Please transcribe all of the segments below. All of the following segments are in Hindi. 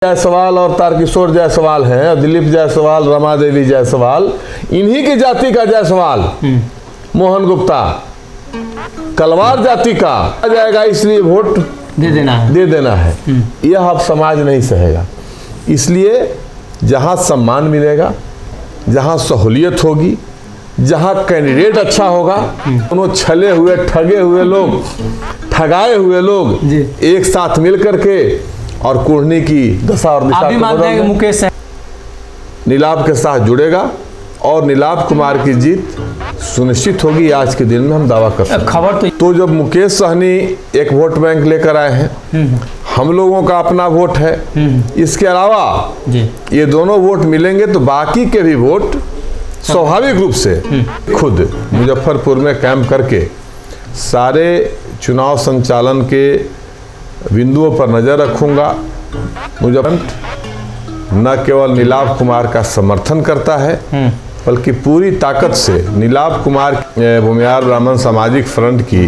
जायसवाल और तारकिशोर जायसवाल हैं, दिलीप जायसवाल, रमा देवी जायसवाल, इन्हीं की जाति का जायसवाल मोहन गुप्ता कलवार जाति का आ जाएगा, इसलिए वोट दे देना है। यह अब समाज नहीं सहेगा। इसलिए जहां सम्मान मिलेगा, जहां सहूलियत होगी, जहां कैंडिडेट अच्छा होगा, दोनों छले हुए, ठगे हुए लोग, ठगाए हुए लोग एक साथ मिल करके और कुढ़नी की दशा और दिशा को बदल मुकेश नीलाभ के साथ जुड़ेगा और नीलाभ कुमार की जीत सुनिश्चित होगी। आज के दिन में हम दावा कर सकते हैं। खबर तो जब मुकेश सहनी एक वोट बैंक लेकर आए हैं, हम लोगों का अपना वोट है, इसके अलावा ये दोनों वोट मिलेंगे तो बाकी के भी वोट स्वाभाविक रूप से खुद मुजफ्फरपुर में कैंप करके सारे चुनाव संचालन के बिंदुओं पर नजर रखूंगा। मुजफ्फर न केवल नीलाभ कुमार का समर्थन करता है, बल्कि पूरी ताकत से नीलाभ कुमार भूमिहार ब्राह्मण सामाजिक फ्रंट की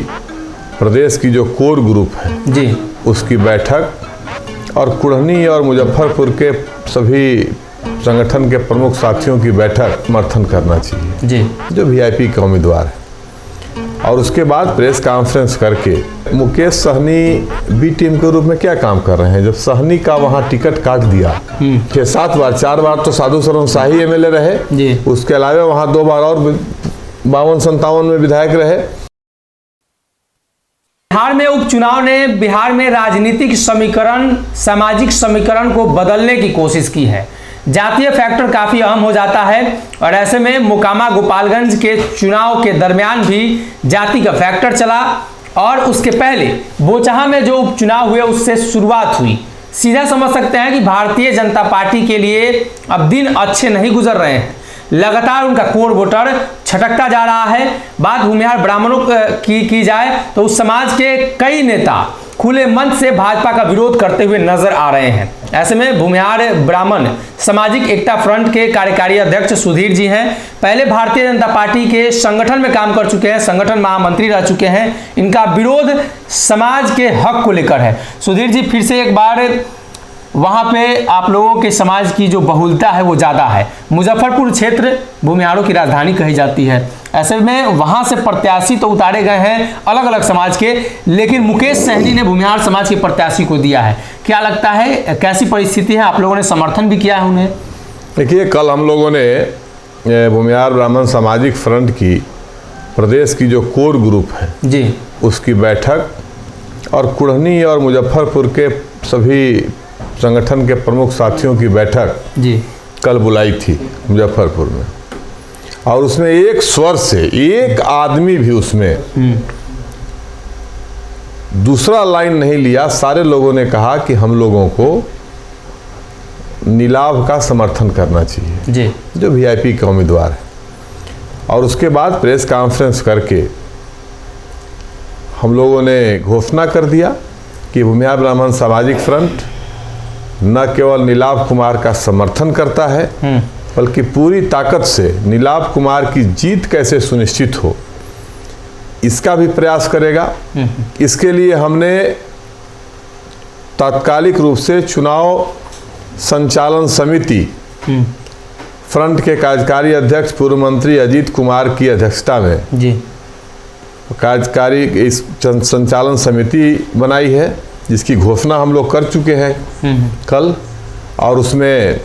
प्रदेश की जो कोर ग्रुप है उसकी बैठक और कुढ़नी और मुजफ्फरपुर के सभी संगठन के प्रमुख साथियों की बैठक समर्थन करना चाहिए जो वीआईपी के उम्मीदवार है। और उसके बाद प्रेस कॉन्फ्रेंस करके मुकेश सहनी बी टीम के रूप में क्या काम कर रहे हैं। जब सहनी का वहां टिकट काट दिया 6-7 बार, 4 बार तो साधु शरण शाही एमएलए रहे, उसके अलावा वहां 2 बार और 52-57 में विधायक रहे। बिहार में उपचुनाव ने बिहार में राजनीतिक समीकरण, सामाजिक समीकरण को बदलने की कोशिश की है। जातीय फैक्टर काफी अहम हो जाता है और ऐसे में मोकामा गोपालगंज के चुनाव के दरमियान भी जाति का फैक्टर चला और उसके पहले बोचहा में जो उपचुनाव हुए उससे शुरुआत हुई। सीधा समझ सकते हैं कि भारतीय जनता पार्टी के लिए अब दिन अच्छे नहीं गुजर रहे हैं। लगातार उनका कोर वोटर छटकता जा रहा है। बात भूमिहार ब्राह्मणों की जाए तो उस समाज के कई नेता खुले मंच से भाजपा का विरोध करते हुए नजर आ रहे हैं। ऐसे में भूमिहार ब्राह्मण सामाजिक एकता फ्रंट के कार्यकारी अध्यक्ष सुधीर जी हैं। पहले भारतीय जनता पार्टी के संगठन में काम कर चुके हैं, संगठन महामंत्री रह चुके हैं। इनका विरोध समाज के हक को लेकर है। सुधीर जी, फिर से एक बार वहां पे आप लोगों के समाज की जो बहुलता है वो ज्यादा है। मुजफ्फरपुर क्षेत्र भूमिहारों की राजधानी कही जाती है। ऐसे में वहां से प्रत्याशी तो उतारे गए हैं अलग अलग समाज के, लेकिन मुकेश सहनी ने भूमिहार समाज के प्रत्याशी को दिया है। क्या लगता है, कैसी परिस्थिति है? आप लोगों ने समर्थन भी किया है उन्हें। देखिए, कल हम लोगों ने भूमिहार ब्राह्मण सामाजिक फ्रंट की प्रदेश की जो कोर ग्रुप है उसकी बैठक और कुढ़नी और मुजफ्फरपुर के सभी संगठन के प्रमुख साथियों की बैठक कल बुलाई थी मुजफ्फरपुर में। और उसमें एक स्वर से एक आदमी भी उसमें दूसरा लाइन नहीं लिया। सारे लोगों ने कहा कि हम लोगों को नीलाभ का समर्थन करना चाहिए जो वीआईपी का उम्मीदवार है। और उसके बाद प्रेस कॉन्फ्रेंस करके हम लोगों ने घोषणा कर दिया कि भूमिहार ब्राह्मण सामाजिक फ्रंट न केवल नीलाभ कुमार का समर्थन करता है, बल्कि पूरी ताकत से नीलाभ कुमार की जीत कैसे सुनिश्चित हो इसका भी प्रयास करेगा। इसके लिए हमने तात्कालिक रूप से चुनाव संचालन समिति फ्रंट के कार्यकारी अध्यक्ष पूर्व मंत्री अजीत कुमार की अध्यक्षता में कार्यकारी इस संचालन समिति बनाई है, जिसकी घोषणा हम लोग कर चुके हैं कल। और उसमें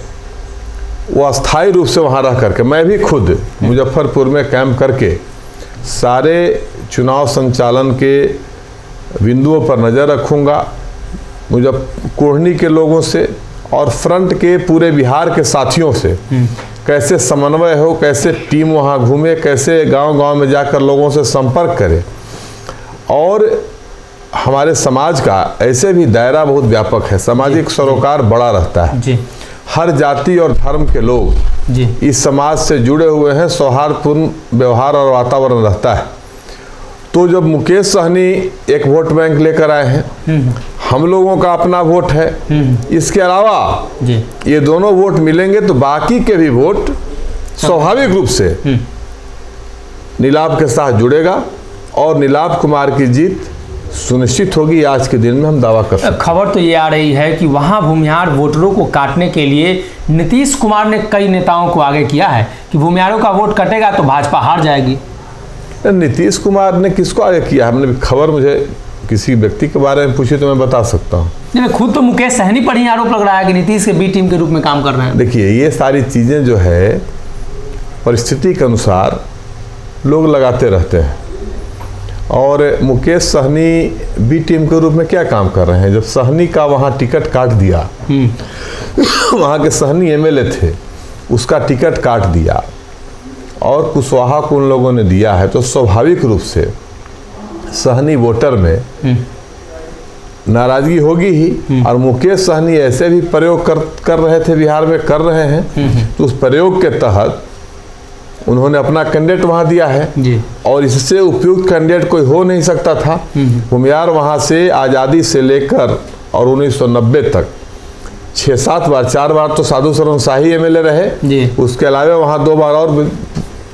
वो अस्थायी रूप से वहाँ रह करके, मैं भी खुद मुजफ्फरपुर में कैंप करके सारे चुनाव संचालन के बिंदुओं पर नज़र रखूँगा। कुढ़नी के लोगों से और फ्रंट के पूरे बिहार के साथियों से कैसे समन्वय हो, कैसे टीम वहाँ घूमे, कैसे गांव-गांव में जाकर लोगों से संपर्क करे। और हमारे समाज का ऐसे भी दायरा बहुत व्यापक है, सामाजिक सरोकार बड़ा रहता है। हर जाति और धर्म के लोग इस समाज से जुड़े हुए हैं, सौहार्दपूर्ण व्यवहार और वातावरण रहता है। तो जब मुकेश सहनी एक वोट बैंक लेकर आए हैं, हम लोगों का अपना वोट है, इसके अलावा ये दोनों वोट मिलेंगे तो बाकी के भी वोट स्वाभाविक रूप से नीलाभ के साथ जुड़ेगा और नीलाभ कुमार की जीत सुनिश्चित होगी, आज के दिन में हम दावा कर सकते हैं। खबर तो ये आ रही है कि वहां भूमिहार वोटरों को काटने के लिए नीतीश कुमार ने कई नेताओं को आगे किया है कि भूमिहारों का वोट कटेगा तो भाजपा हार जाएगी। नीतीश कुमार ने किसको आगे किया है? हमने खबर मुझे किसी व्यक्ति के बारे में पूछी तो मैं बता सकता हूँ। खुद तो मुकेश सहनी पर ही आरोप लग रहा है कि नीतीश के बी टीम के रूप में काम कर रहे हैं। देखिए, ये सारी चीज़ें जो है परिस्थिति के अनुसार लोग लगाते रहते हैं। और मुकेश सहनी बी टीम के रूप में क्या काम कर रहे हैं? जब सहनी का वहाँ टिकट काट दिया, वहाँ के सहनी एमएलए थे, उसका टिकट काट दिया और कुशवाहा को उन लोगों ने दिया है, तो स्वाभाविक रूप से सहनी वोटर में नाराजगी होगी ही। और मुकेश सहनी ऐसे भी प्रयोग कर रहे थे, बिहार में कर रहे हैं, तो उस प्रयोग के तहत उन्होंने अपना कैंडिडेट वहां दिया है जी। और इससे उपयुक्त कैंडिडेट कोई हो नहीं सकता था। भूमिहार वहां से आज़ादी से लेकर और 1990 तक 6-7 बार, 4 बार तो साधु शरण शाही एमएलए रहे जी। उसके अलावा वहां 2 बार और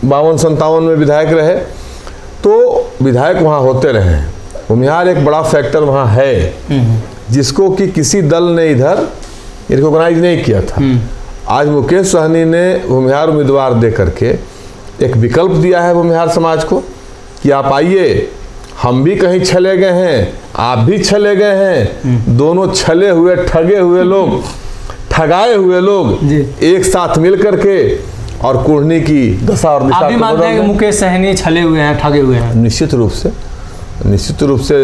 52-57 में विधायक रहे, तो विधायक वहां होते रहे। भूमिहार एक बड़ा फैक्टर वहां है जिसको कि किसी दल ने इधर रिकॉग्नाइज नहीं किया था। आज मुकेश सहनी ने भूमिहार उम्मीदवार दे करके एक विकल्प दिया है भूमिहार समाज को कि आप आइए, हम भी कहीं छले गए हैं, आप भी छले गए हैं, दोनों छले हुए, ठगे हुए लोग, ठगाए हुए लोग एक साथ मिल करके और कुढ़नी की दशा और दिशा। आप भी मानते हैं कि मुकेश सहनी छले हुए हैं, ठगे हुए हैं? निश्चित रूप से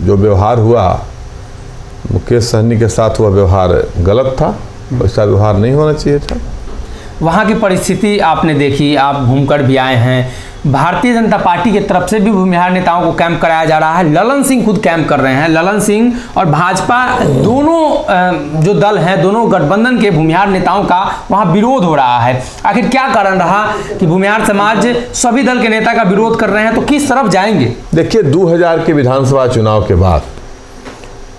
जो व्यवहार हुआ मुकेश सहनी के साथ, वह व्यवहार गलत था, वैसा व्यवहार नहीं होना चाहिए था। वहाँ की परिस्थिति आपने देखी, आप घूमकर भी आए हैं। भारतीय जनता पार्टी की तरफ से भी भूमिहार नेताओं को कैंप कराया जा रहा है। ललन सिंह खुद कैंप कर रहे हैं। ललन सिंह और भाजपा दोनों जो दल हैं, दोनों गठबंधन के भूमिहार नेताओं का वहाँ विरोध हो रहा है। आखिर क्या कारण रहा कि भूमिहार समाज सभी दल के नेता का विरोध कर रहे हैं, तो किस तरफ जाएंगे? देखिए, 2000 के विधानसभा चुनाव के बाद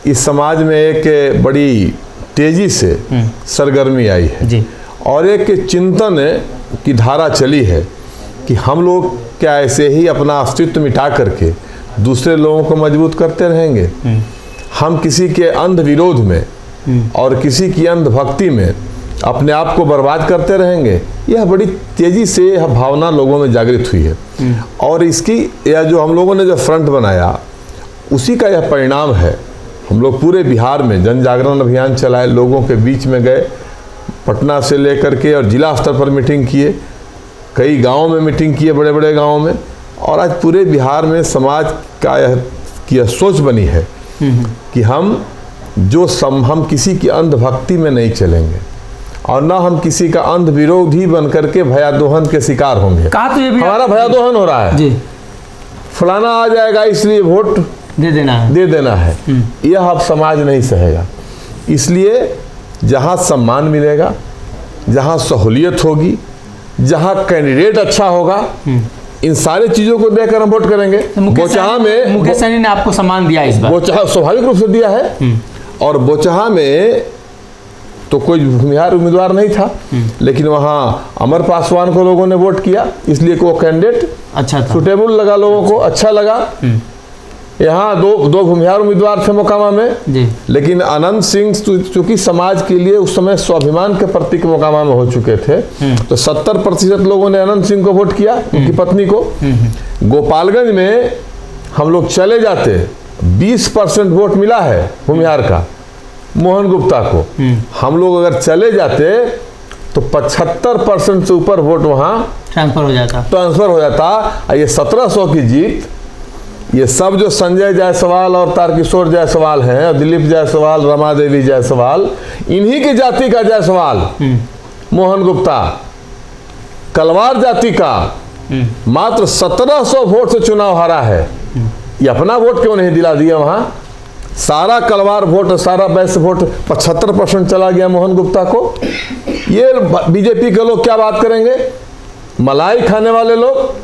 इस समाज में एक बड़ी तेजी से सरगर्मी आई है जी। और एक चिंतन की धारा चली है कि हम लोग क्या ऐसे ही अपना अस्तित्व मिटा करके दूसरे लोगों को मजबूत करते रहेंगे? हम किसी के अंध विरोध में और किसी की अंध भक्ति में अपने आप को बर्बाद करते रहेंगे? यह बड़ी तेजी से यह भावना लोगों में जागृत हुई है और इसकी यह जो हम लोगों ने जो फ्रंट बनाया उसी का यह परिणाम है। हम लोग पूरे बिहार में जन जागरण अभियान चलाए, लोगों के बीच में गए, पटना से लेकर के और जिला स्तर पर मीटिंग किए, कई गांवों में मीटिंग किए, बड़े बड़े गांवों में। और आज पूरे बिहार में समाज का यह सोच बनी है कि हम किसी की अंधभक्ति में नहीं चलेंगे और ना हम किसी का अंध विरोधी बन करके भयादोहन के शिकार होंगे। कहा तो ये भी हमारा भयादोहन हो रहा है जी, फलाना आ जाएगा इसलिए वोट दे देना है, यह अब समाज नहीं सहेगा। इसलिए जहाँ सम्मान मिलेगा, जहाँ सहूलियत होगी, जहाँ कैंडिडेट अच्छा होगा, इन सारी चीजों को देकर हम वोट करेंगे। बोचहा में मुकेश सहनी ने आपको सम्मान दिया इस बार? बोचहा स्वाभाविक रूप से दिया है और बोचहा में तो कोई भूमिहार उम्मीदवार नहीं था, लेकिन वहाँ अमर पासवान को लोगों ने वोट किया, इसलिए वो कैंडिडेट अच्छा था, सुटेबल लगा, लोगों को अच्छा लगा। यहाँ दो भूमिहार उम्मीदवार थे मोकामा में जी। लेकिन अनंत सिंह चूंकि समाज के लिए उस समय स्वाभिमान के प्रतीक मोकामा में हो चुके थे, तो 70% लोगों ने अनंत सिंह को वोट किया, उनकी पत्नी को। गोपालगंज में हम लोग चले जाते, 20% वोट मिला है भूमिहार का, मोहन गुप्ता को। हम लोग अगर चले जाते तो 75% से ऊपर वोट वहाँ ट्रांसफर हो जाता। ये 1700 की जीत, ये सब जो संजय जायसवाल और तारकिशोर जायसवाल हैं, और दिलीप जायसवाल, रमा देवी जायसवाल, इन्हीं की जाति का जायसवाल मोहन गुप्ता, कलवार जाति का, मात्र 1700 वोट से चुनाव हारा है। ये अपना वोट क्यों नहीं दिला दिया? वहां सारा कलवार वोट, सारा वैश्य वोट 75% चला गया मोहन गुप्ता को। ये बीजेपी के लोग क्या बात करेंगे? मलाई खाने वाले लोग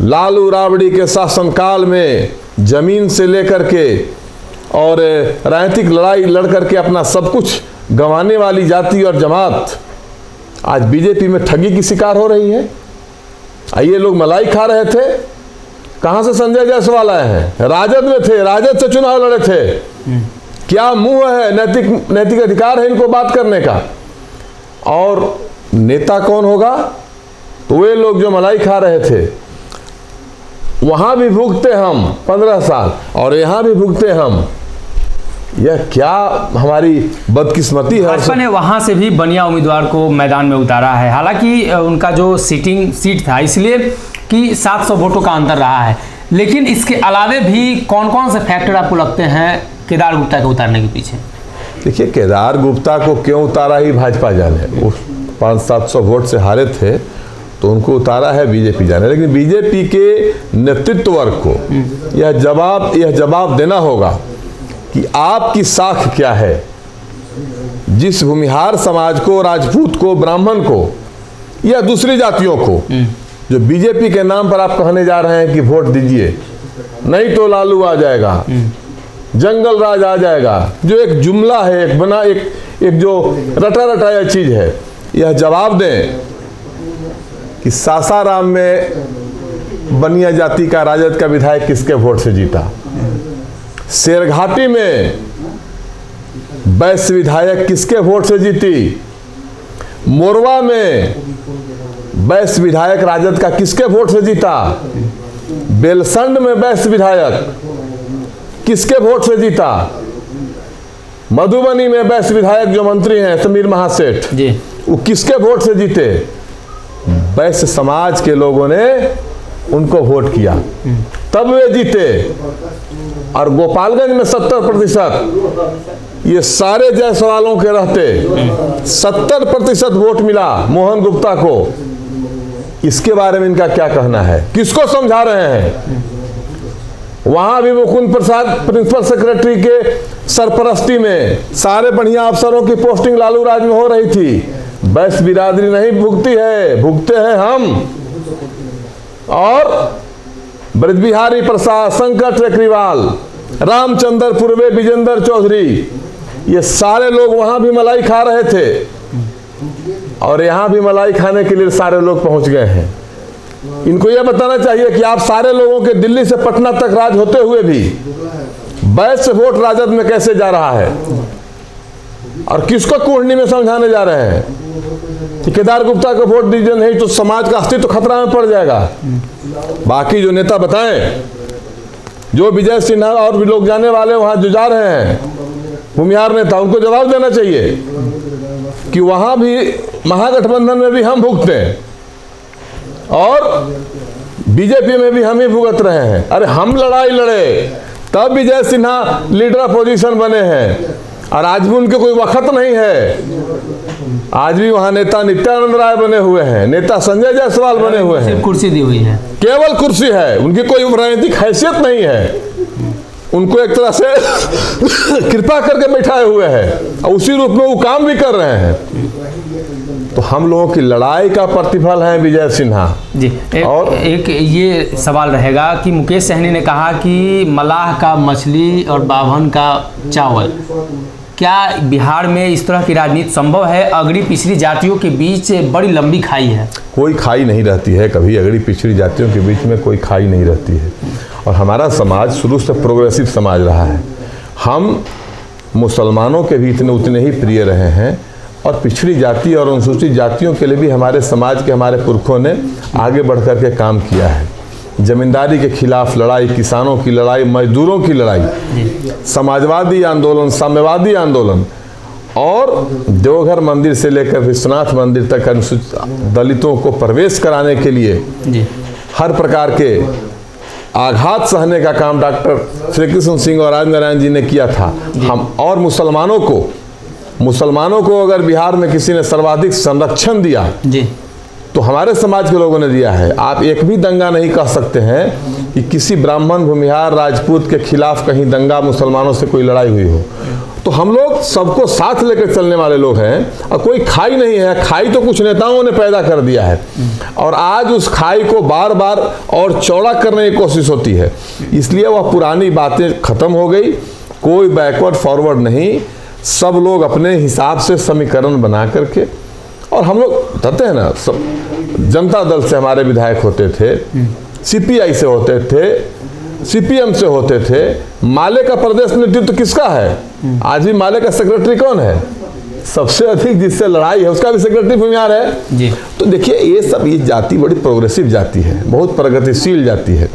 लालू राबड़ी के शासनकाल में जमीन से लेकर के और राजनीतिक लड़ाई लड़ करके अपना सब कुछ गंवाने वाली जाति और जमात आज बीजेपी में ठगी की शिकार हो रही है। ये लोग मलाई खा रहे थे, कहां से संजय जायसवाल आए हैं? राजद में थे, राजद से चुनाव लड़े थे। क्या मुंह है, नैतिक अधिकार है इनको बात करने का? और नेता कौन होगा? तो वे लोग जो मलाई खा रहे थे, वहां भी भुगते हम 15 साल और यहां भी भुगते हम। यह क्या हमारी बदकिस्मती है। भाजपा ने वहां से भी बनिया उम्मीदवार को मैदान में उतारा है, हालांकि उनका जो सिटिंग सीट था इसलिए कि 700 वोटों का अंतर रहा है। लेकिन इसके अलावे भी कौन कौन से फैक्टर आपको लगते हैं केदार गुप्ता को उतारने के पीछे? देखिए, केदार गुप्ता को क्यों उतारा ही भाजपा जाने। वो 500-700 वोट से हारे थे तो उनको उतारा है बीजेपी जाने। लेकिन बीजेपी के नेतृत्व वर्ग को यह जवाब देना होगा कि आपकी साख क्या है। जिस भूमिहार समाज को, राजपूत को, ब्राह्मण को या दूसरी जातियों को जो बीजेपी के नाम पर आप कहने जा रहे हैं कि वोट दीजिए, नहीं तो लालू आ जाएगा, जंगल राज आ जाएगा, जो एक जुमला है, एक जो रटा रटाया चीज है, यह जवाब दें कि सासाराम में बनिया जाति का राजद का विधायक किसके वोट से जीता? शेरघाटी में वैश्य विधायक किसके वोट से जीती? मोरवा में वैश्य विधायक राजद का किसके वोट से जीता? बेलसंड में वैश्य विधायक किसके वोट से जीता? मधुबनी में वैश्य विधायक जो मंत्री हैं समीर महासेठ जी, वो किसके वोट से जीते? वैश्य समाज के लोगों ने उनको वोट किया, तब वे जीते। और गोपालगंज में 70%, ये सारे जायसवालों के रहते 70% वोट मिला मोहन गुप्ता को। इसके बारे में इनका क्या कहना है? किसको समझा रहे हैं? वहां भी मुकुंद प्रसाद प्रिंसिपल सेक्रेटरी के सरपरस्ती में सारे बढ़िया अफसरों की पोस्टिंग लालू राज में हो रही थी। वैश्य बिरादरी नहीं भुगती है, भुगते हैं हम। और ब्रजबिहारी प्रसाद, शंकर टेकरीवाल, रामचंद्र पूर्वे, विजेंद्र चौधरी, ये सारे लोग वहां भी मलाई खा रहे थे और यहां भी मलाई खाने के लिए सारे लोग पहुंच गए हैं। इनको यह बताना चाहिए कि आप सारे लोगों के दिल्ली से पटना तक राज होते हुए भी वैश्य वोट राजद में कैसे जा रहा है? और किसको कुंडली में समझाने जा रहे हैं कि केदार गुप्ता को वोट दीजिए, नहीं तो समाज का अस्तित्व खतरा में पड़ जाएगा। बाकी जो नेता बताएं, जो विजय सिन्हा और भी लोग जाने वाले वहां जो जा रहे हैं भूमिहार नेता, उनको जवाब देना चाहिए कि वहां भी महागठबंधन में भी हम भुगते हैं और बीजेपी में भी हम ही भुगत रहे हैं। अरे हम लड़ाई लड़े तब विजय सिन्हा लीडर अपोजिशन बने हैं और आज भी उनके कोई वक्त नहीं है। आज भी वहां नेता नित्यानंद राय बने हुए हैं, नेता संजय जायसवाल बने हुए हैं। कुर्सी दी हुई है, केवल कुर्सी है, उनकी कोई राजनीतिक हैसियत नहीं है। उनको एक तरह से कृपा करके बैठाए हुए हैं और उसी रूप में वो काम भी कर रहे हैं। तो हम लोगों की लड़ाई का प्रतिफल है विजय सिन्हा जी। एक ये सवाल रहेगा कि मुकेश सहनी ने कहा कि मलाह का मछली और बाभन का चावल, क्या बिहार में इस तरह की राजनीति संभव है? अगड़ी पिछड़ी जातियों के बीच बड़ी लंबी खाई है। कोई खाई नहीं रहती है, कभी अगड़ी पिछड़ी जातियों के बीच में कोई खाई नहीं रहती है। और हमारा समाज शुरू से प्रोग्रेसिव समाज रहा है। हम मुसलमानों के भी उतने ही प्रिय रहे हैं और पिछड़ी जाति और अनुसूचित जातियों के लिए भी हमारे समाज के हमारे पुरखों ने आगे बढ़ कर के काम किया है। जमींदारी के खिलाफ लड़ाई, किसानों की लड़ाई, मजदूरों की लड़ाई, समाजवादी आंदोलन, साम्यवादी आंदोलन और देवघर मंदिर से लेकर विश्वनाथ मंदिर तक अनुसूचित दलितों को प्रवेश कराने के लिए हर प्रकार के आघात सहने का काम डॉक्टर श्री कृष्ण सिंह और राजनारायण जी ने किया था। हम और मुसलमानों को अगर बिहार में किसी ने सर्वाधिक संरक्षण दिया तो हमारे समाज के लोगों ने दिया है। आप एक भी दंगा नहीं कह सकते हैं कि किसी ब्राह्मण, भूमिहार, राजपूत के खिलाफ कहीं दंगा, मुसलमानों से कोई लड़ाई हुई हो। तो हम लोग सबको साथ लेकर चलने वाले लोग हैं और कोई खाई नहीं है। खाई तो कुछ नेताओं ने पैदा कर दिया है और आज उस खाई को बार बार और चौड़ा करने की कोशिश होती है। इसलिए वह पुरानी बातें खत्म हो गई, कोई बैकवर्ड फॉरवर्ड नहीं। सब लोग अपने हिसाब से समीकरण बना करके, और हम लोग कहते हैं ना, सब जनता दल से हमारे विधायक होते थे, सीपीआई से होते थे, सीपीएम से होते थे। माले का प्रदेश नेतृत्व किसका है? आज भी माले का सेक्रेटरी कौन है? सबसे अधिक जिससे लड़ाई है उसका भी सेक्रेटरी भूमिहार है जी। तो देखिए ये जाति बड़ी प्रोग्रेसिव जाति है, बहुत प्रगतिशील जाति है,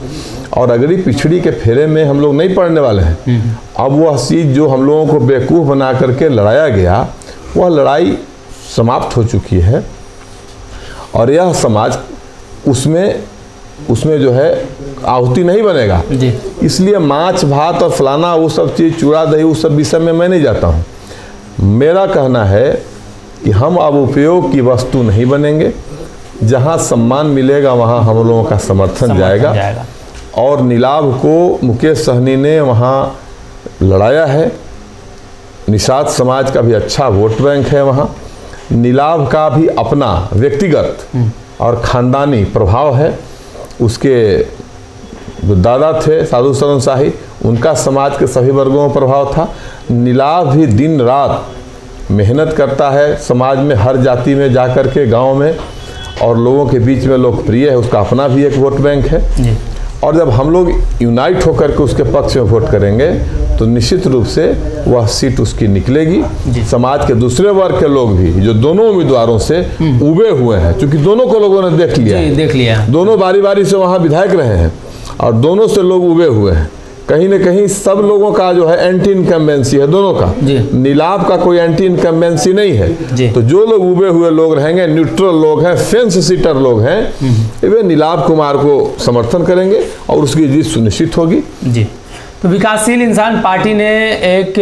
और अगली पिछड़ी के फेरे में हम लोग नहीं पड़ने वाले हैं। अब वह चीज़ जो हम लोगों को बेवकूफ़ बना करके लड़ाया गया, वह लड़ाई समाप्त हो चुकी है, और यह समाज उसमें जो है आहुति नहीं बनेगा जी। इसलिए माछ भात और फलाना वो सब चीज़, चूड़ा दही, उस सब विषय में मैं नहीं जाता हूँ। मेरा कहना है कि हम अब उपयोग की वस्तु नहीं बनेंगे। जहाँ सम्मान मिलेगा वहाँ हम लोगों का समर्थन जाएगा। और नीलाभ को मुकेश सहनी ने वहाँ लड़ाया है। निषाद समाज का भी अच्छा वोट बैंक है वहाँ। नीलाभ का भी अपना व्यक्तिगत और खानदानी प्रभाव है। उसके जो दादा थे साधु सरन शाही, उनका समाज के सभी वर्गों में प्रभाव था। नीलाभ भी दिन रात मेहनत करता है समाज में, हर जाति में जा कर के, गाँव में, और लोगों के बीच में लोकप्रिय है। उसका अपना भी एक वोट बैंक है जी। और जब हम लोग यूनाइट होकर के उसके पक्ष में वोट करेंगे तो निश्चित रूप से वह सीट उसकी निकलेगी। समाज के दूसरे वर्ग के लोग भी जो दोनों उम्मीदवारों से उबे हुए हैं, क्योंकि दोनों को लोगों ने देख लिया, दोनों बारी बारी से वहाँ विधायक रहे हैं और दोनों से लोग उबे हुए हैं। कहीं न कहीं सब लोगों का जो है एंटी इनकम्बेंसी है दोनों का। नीलाभ का कोई एंटी इनकम्बेंसी नहीं है। तो जो लोग उबे हुए लोग रहेंगे, न्यूट्रल लोग हैं, फेंस सीटर लोग हैं, वे नीलाभ कुमार को समर्थन करेंगे और उसकी जीत सुनिश्चित होगी जी। तो विकासशील इंसान पार्टी ने एक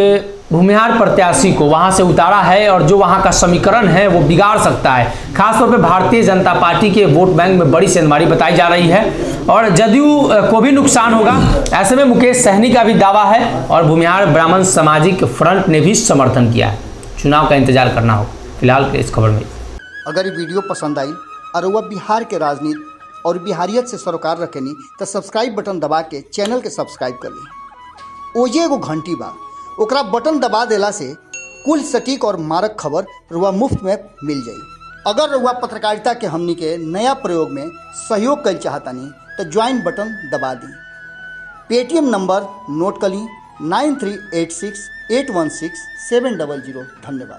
भूमिहार प्रत्याशी को वहां से उतारा है, और जो वहां का समीकरण है वो बिगाड़ सकता है। खासतौर पे भारतीय जनता पार्टी के वोट बैंक में बड़ी सेंधमारी बताई जा रही है, और जदयू को भी नुकसान होगा। ऐसे में मुकेश सहनी का भी दावा है, और भूमिहार ब्राह्मण सामाजिक फ्रंट ने भी समर्थन किया है। चुनाव का इंतजार करना होगा। फिलहाल इस खबर में अगर ये वीडियो पसंद आई और वह बिहार के राजनीति और बिहारियत से सरोकार रखेनी तो सब्सक्राइब बटन दबा के चैनल के सब्सक्राइब कर ली। ओजे एगो घंटी बा, ओकरा बटन दबा देला से कुल सटीक और मारक खबर रुआ मुफ्त में मिल जाई। अगर रुआ पत्रकारिता के हमनी के नया प्रयोग में सहयोग कर चाहतानी तो ज्वाइन बटन दबा दी। पेटीएम नंबर नोट कर ली 9386816700। धन्यवाद।